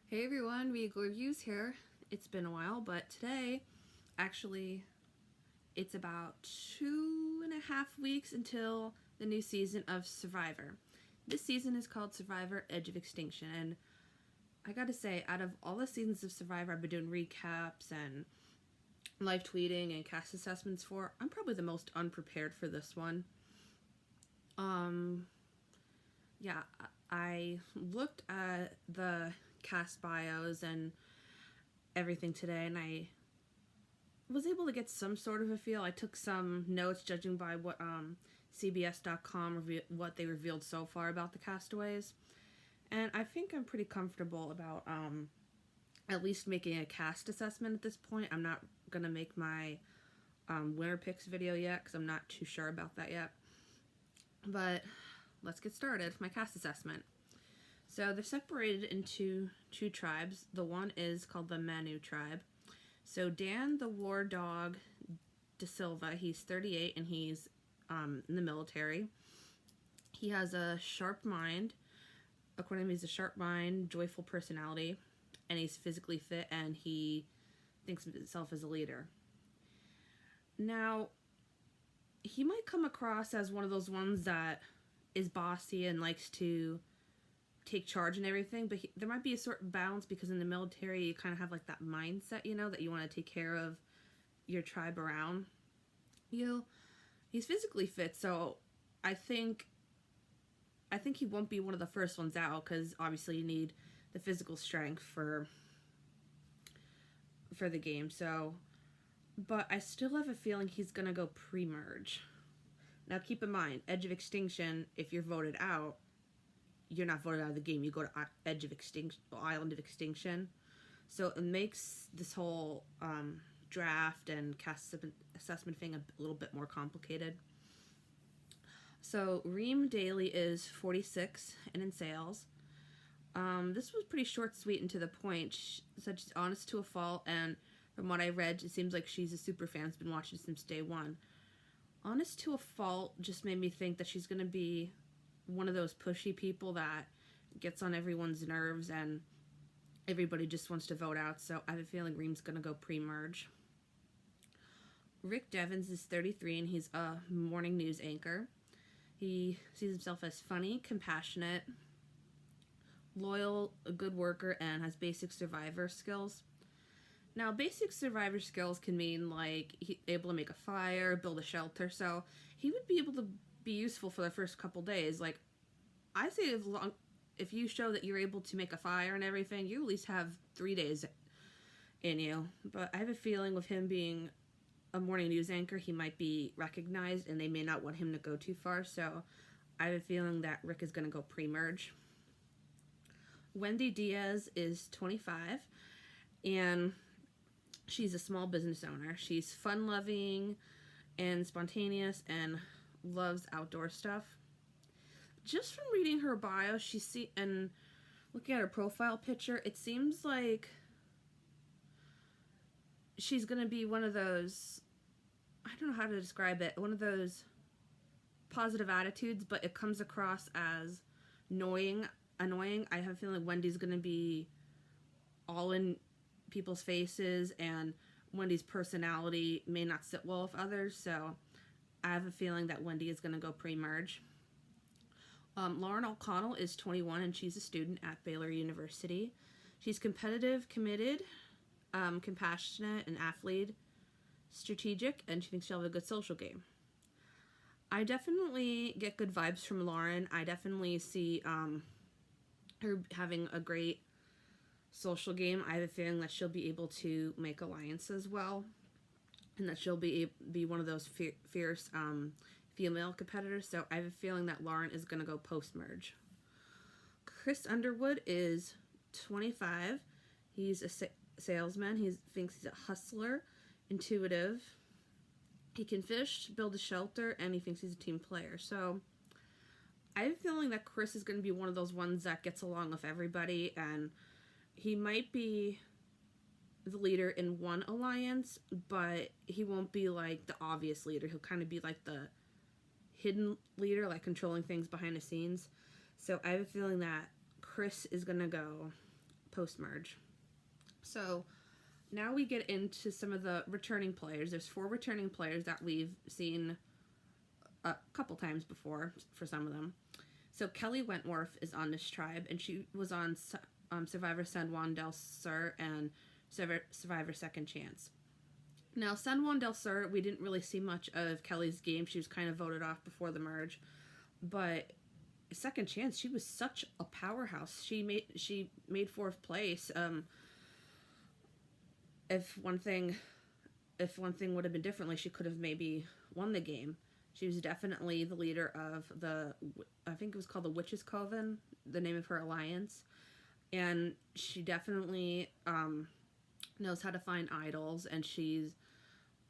Hey everyone, Regal Reviews here. It's been a while, but today, actually, it's about 2.5 weeks until the new season of Survivor. This season is called Survivor Edge of Extinction, and I gotta say, out of all the seasons of Survivor I've been doing recaps and live tweeting and cast assessments for, I'm probably the most unprepared for this one. Yeah, I looked at the cast bios and everything today, and I was able to get some sort of a feel. I took some notes judging by what CBS.com what they revealed so far about the castaways, and I think I'm pretty comfortable about at least making a cast assessment at this point. I'm not gonna make my winner picks video yet because I'm not too sure about that yet, but let's get started. My cast assessment. So they're separated into two tribes. The one is called the Manu tribe. So Dan the War Dog De Silva, he's 38 and he's in the military. He has a sharp mind. According to me, he's a sharp mind, joyful personality, and he's physically fit, and he thinks of himself as a leader. Now, he might come across as one of those ones that is bossy and likes to take charge and everything, but there might be a certain balance because in the military you kind of have like that mindset, that you want to take care of your tribe around you. He's physically fit, so I think he won't be one of the first ones out because obviously you need the physical strength for the game. So, but I still have a feeling he's gonna go pre-merge. Now keep in mind, Edge of Extinction, if you're voted out, you're not voted out of the game. You go to Edge of Extinction, Island of Extinction. So it makes this whole draft and cast assessment thing a little bit more complicated. So Reem Daly is 46 and in sales. This was pretty short, sweet, and to the point. She said she's honest to a fault, and from what I read, it seems like she's a super fan. Has been watching since day one. Honest to a fault just made me think that she's going to be one of those pushy people that gets on everyone's nerves and everybody just wants to vote out, so I have a feeling Reem's going to go pre-merge. Rick Devens is 33 and he's a morning news anchor. He sees himself as funny, compassionate, loyal, a good worker, and has basic survivor skills. Now, basic survivor skills can mean like he's able to make a fire, build a shelter, so he would be able to be useful for the first couple days. Like, I say if you show that you're able to make a fire and everything, you at least have 3 days in you. But I have a feeling with him being a morning news anchor, he might be recognized and they may not want him to go too far, so I have a feeling that Rick is going to go pre-merge. Wendy Diaz is 25 and she's a small business owner. She's fun-loving and spontaneous and loves outdoor stuff. Just from reading her bio, and looking at her profile picture, it seems like she's going to be one of those, I don't know how to describe it, one of those positive attitudes, but it comes across as annoying. I have a feeling Wendy's going to be all in people's faces, and Wendy's personality may not sit well with others, so I have a feeling that Wendy is going to go pre-merge. Lauren O'Connell is 21 and she's a student at Baylor University. She's competitive, committed, compassionate, an athlete, strategic, and she thinks she'll have a good social game. I definitely get good vibes from Lauren. I definitely see her having a great social game. I have a feeling that she'll be able to make alliances well, and that she'll be one of those fierce female competitors. So I have a feeling that Lauren is going to go post-merge. Chris Underwood is 25. He's a salesman. He thinks he's a hustler, intuitive. He can fish, build a shelter, and he thinks he's a team player. So I have a feeling that Chris is going to be one of those ones that gets along with everybody, and he might be the leader in one alliance, but he won't be like the obvious leader. He'll kind of be like the hidden leader, like controlling things behind the scenes. So I have a feeling that Chris is going to go post-merge. So now we get into some of the returning players. There's 4 returning players that we've seen a couple times before for some of them. So Kelly Wentworth is on this tribe, and she was on Survivor San Juan del Sur and Survivor Second Chance. Now, San Juan del Sur, we didn't really see much of Kelly's game. She was kind of voted off before the merge. But Second Chance, she was such a powerhouse. She made 4th place. If one thing would have been differently, she could have maybe won the game. She was definitely the leader of I think it was called the Witches' Coven, the name of her alliance. And she definitely knows how to find idols, and she's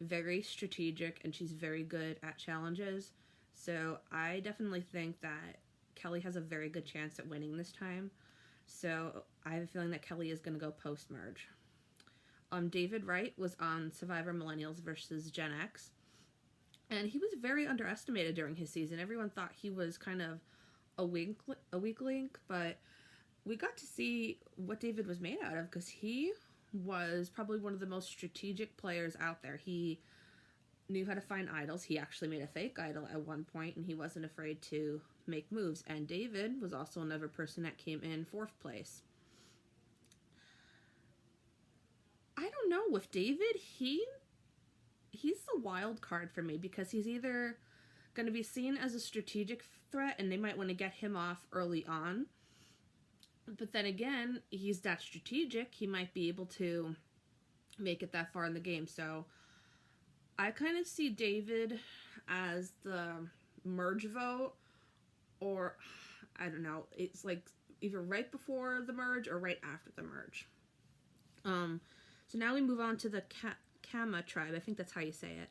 very strategic, and she's very good at challenges. So I definitely think that Kelly has a very good chance at winning this time. So I have a feeling that Kelly is going to go post-merge. David Wright was on Survivor Millennials versus Gen X, and he was very underestimated during his season. Everyone thought he was kind of a weak link, but we got to see what David was made out of, because he was probably one of the most strategic players out there. He knew how to find idols. He actually made a fake idol at one point, and he wasn't afraid to make moves. And David was also another person that came in 4th place. I don't know, with David, he's the wild card for me, because he's either going to be seen as a strategic threat and they might want to get him off early on, but then again, he's that strategic, he might be able to make it that far in the game. So I kind of see David as the merge vote, or I don't know, it's like either right before the merge or right after the merge. So now we move on to the Kama tribe. I think that's how you say it.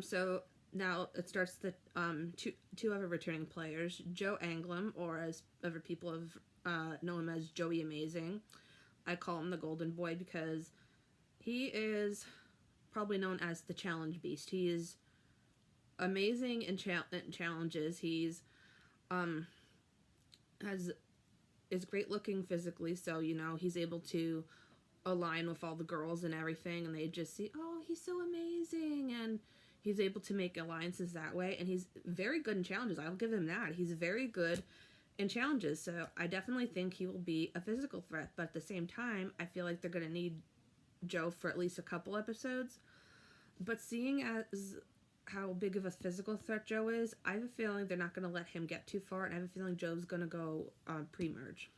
So now it starts the two other returning players. Joe Anglem, or as other people have know him as Joey Amazing. I call him the Golden Boy because he is probably known as the Challenge Beast. He is amazing in challenges. He's is great looking physically, so he's able to align with all the girls and everything, and they just see, oh, he's so amazing, and he's able to make alliances that way, and he's very good in challenges. I'll give him that. He's very good in challenges, so I definitely think he will be a physical threat, but at the same time, I feel like they're going to need Joe for at least a couple episodes. But seeing as how big of a physical threat Joe is, I have a feeling they're not going to let him get too far, and I have a feeling Joe's going to go pre-merge.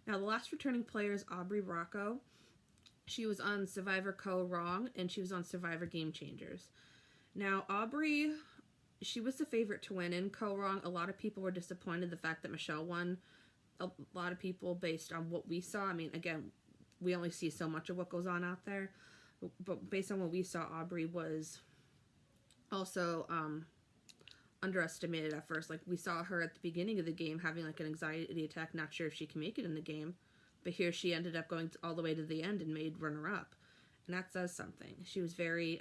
Now, the last returning player is Aubrey Rocco. She was on Survivor Co. Wrong, and she was on Survivor Game Changers. Now, Aubrey, she was the favorite to win in Co. Wrong. A lot of people were disappointed the fact that Michelle won. A lot of people, based on what we saw, I mean, again, we only see so much of what goes on out there, but based on what we saw, Aubrey was also underestimated at first. Like, we saw her at the beginning of the game having like an anxiety attack, not sure if she can make it in the game. But here she ended up going all the way to the end and made runner-up. And that says something. She was very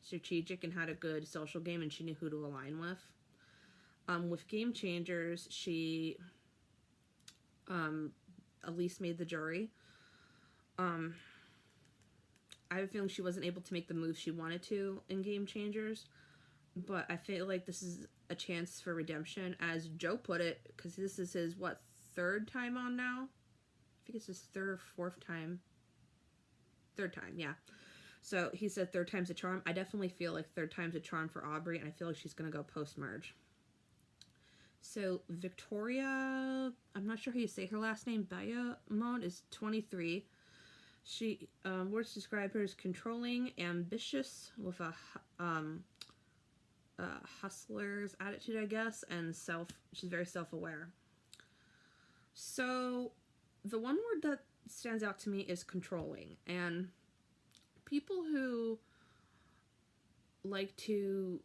strategic and had a good social game, and she knew who to align with. With Game Changers, she at least made the jury. I have a feeling she wasn't able to make the moves she wanted to in Game Changers. But I feel like this is a chance for redemption, as Joe put it, because this is his, 3rd time on now? I think it's his 3rd or 4th time. 3rd time, yeah. So he said 3rd time's a charm. I definitely feel like 3rd time's a charm for Aubrey, and I feel like she's going to go post-merge. So Victoria, I'm not sure how you say her last name, Bayamon, is 23. She, words describe her as controlling, ambitious, with a hustler's attitude, I guess, and she's very self-aware. So the one word that stands out to me is controlling, and people who like to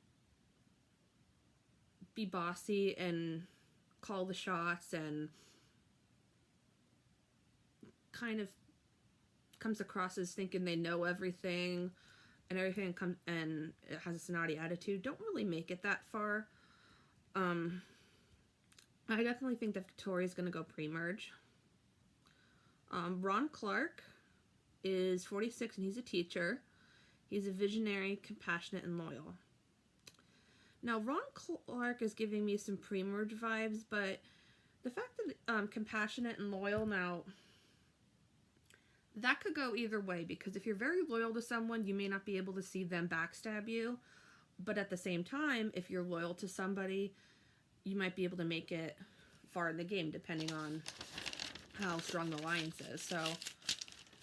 be bossy and call the shots and kind of comes across as thinking they know everything and everything and it has a snotty attitude don't really make it that far. I definitely think that Victoria's going to go pre-merge. Ron Clark is 46 and he's a teacher. He's a visionary, compassionate, and loyal. Now, Ron Clark is giving me some pre-merge vibes, but the fact that compassionate and loyal, now, that could go either way, because if you're very loyal to someone, you may not be able to see them backstab you, but at the same time, if you're loyal to somebody, you might be able to make it far in the game, depending on how strong the alliance is. So,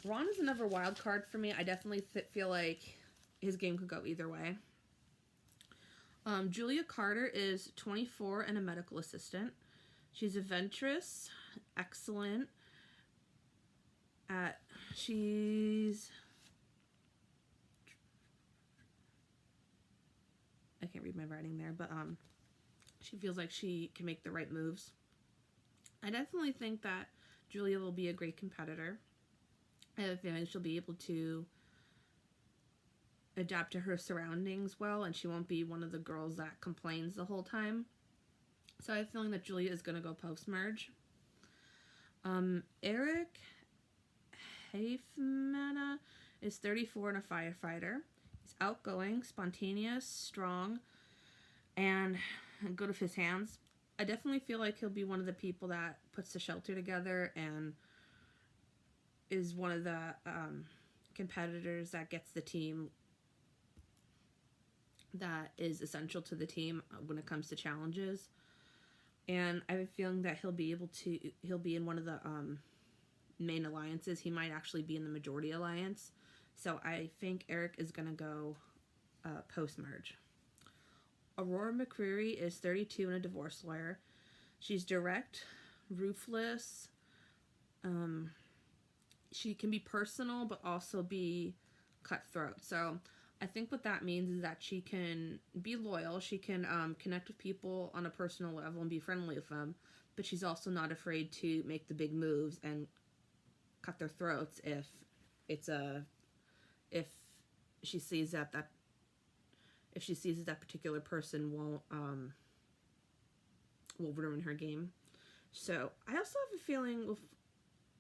Ron is another wild card for me. I definitely feel like his game could go either way. Julia Carter is 24 and a medical assistant. She's adventurous, excellent. She's... I can't read my writing there, but she feels like she can make the right moves. I definitely think that Julia will be a great competitor. I have a feeling she'll be able to adapt to her surroundings well, and she won't be one of the girls that complains the whole time. So I have a feeling that Julia is going to go post-merge. Eric Hafmana is 34 and a firefighter. He's outgoing, spontaneous, strong, and good with his hands. I definitely feel like he'll be one of the people that puts the shelter together and is one of the competitors that gets the team, that is essential to the team when it comes to challenges. And I have a feeling that he'll be in one of the main alliances. He might actually be in the majority alliance. So I think Eric is going to go post-merge. Aurora McCreary is 32 and a divorce lawyer. She's direct, ruthless. She can be personal, but also be cutthroat. So I think what that means is that she can be loyal. She can connect with people on a personal level and be friendly with them. But she's also not afraid to make the big moves and cut their throats if she sees that particular person will ruin her game. So I also have a feeling with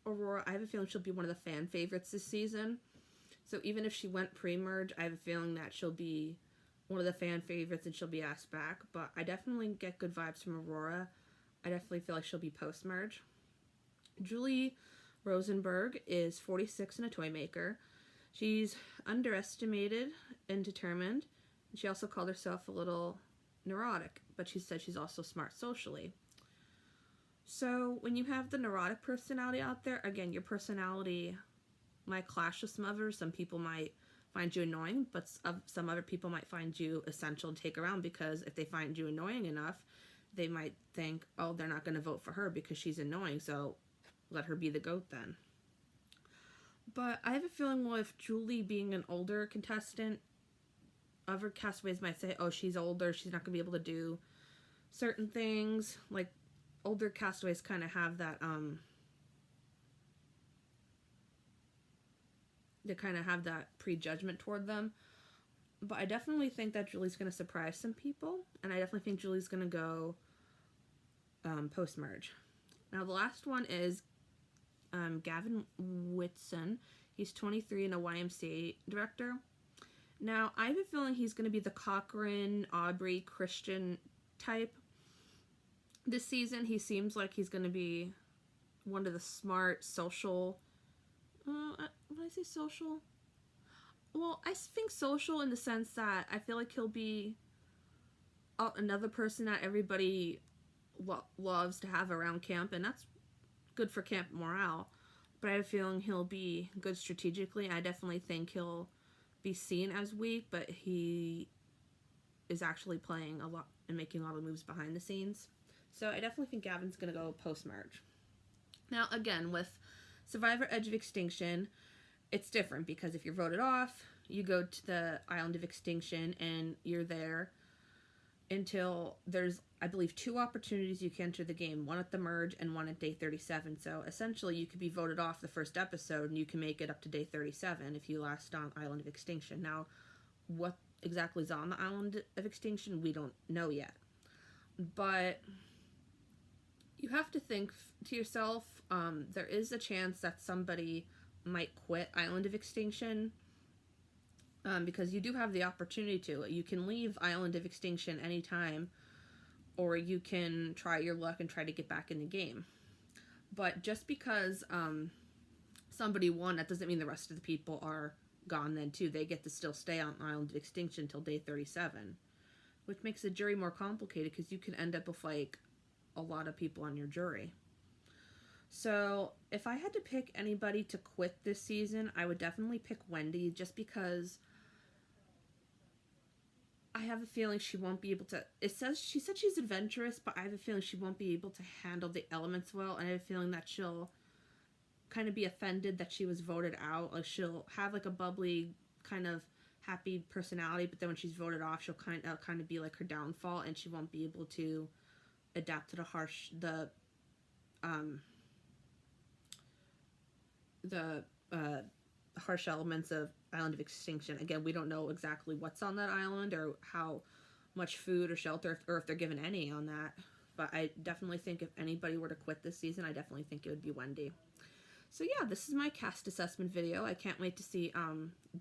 Aurora, I have a feeling she'll be one of the fan favorites this season. So even if she went pre-merge, I have a feeling that she'll be one of the fan favorites and she'll be asked back. But I definitely get good vibes from Aurora. I definitely feel like she'll be post-merge. Julie Rosenberg is 46 and a toy maker. She's underestimated and determined. She also called herself a little neurotic, but she said she's also smart socially. So when you have the neurotic personality out there, again, your personality might clash with some others. Some people might find you annoying, but some other people might find you essential to take around, because if they find you annoying enough, they might think, oh, they're not going to vote for her because she's annoying, so let her be the GOAT then. But I have a feeling with Julie being an older contestant, other castaways might say, oh, she's older, she's not going to be able to do certain things. Like, older castaways kind of have that, they kind of have that prejudgment toward them. But I definitely think that Julie's going to surprise some people, and I definitely think Julie's going to go post-merge. Now, the last one is Gavin Whitson. He's 23 and a YMCA director. Now, I have a feeling he's going to be the Cochran, Aubrey, Christian type. This season, he seems like he's going to be one of the smart, social... when I say social? Well, I think social in the sense that I feel like he'll be another person that everybody loves to have around camp, and that's good for camp morale. But I have a feeling he'll be good strategically. I definitely think he'll be seen as weak, but he is actually playing a lot and making a lot of moves behind the scenes. So I definitely think Gavin's going to go post-merge. Now, again, with Survivor Edge of Extinction, it's different, because if you're voted off, you go to the Island of Extinction and you're there until there's, I believe, 2 opportunities you can enter the game, one at the merge and one at day 37. So essentially you could be voted off the first episode and you can make it up to day 37 if you last on Island of Extinction. Now, what exactly is on the Island of Extinction, we don't know yet. But you have to think to yourself, there is a chance that somebody might quit Island of Extinction, because you do have the opportunity to. You can leave Island of Extinction anytime, or you can try your luck and try to get back in the game. But just because somebody won, that doesn't mean the rest of the people are gone then too. They get to still stay on Island of Extinction till day 37, which makes the jury more complicated because you can end up with like a lot of people on your jury. So if I had to pick anybody to quit this season, I would definitely pick Wendy, just because I have a feeling she won't be able to. She said she's adventurous, but I have a feeling she won't be able to handle the elements well, and I have a feeling that she'll kind of be offended that she was voted out. Like, she'll have like a bubbly kind of happy personality, but then when she's voted off, she'll kind of be like her downfall, and she won't be able to adapt to the harsh elements of Island of Extinction. Again, we don't know exactly what's on that island or how much food or shelter, or if they're given any on that. But I definitely think if anybody were to quit this season, I definitely think it would be Wendy. So yeah, this is my cast assessment video. I can't wait to see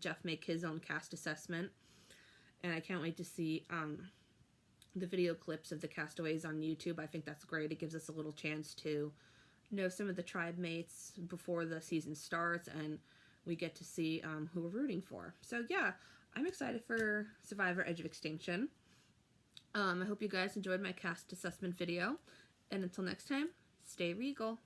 Jeff make his own cast assessment. And I can't wait to see the video clips of the castaways on YouTube. I think that's great. It gives us a little chance to know some of the tribe mates before the season starts, and we get to see who we're rooting for. So yeah, I'm excited for Survivor Edge of Extinction. I hope you guys enjoyed my cast assessment video, and until next time, stay regal.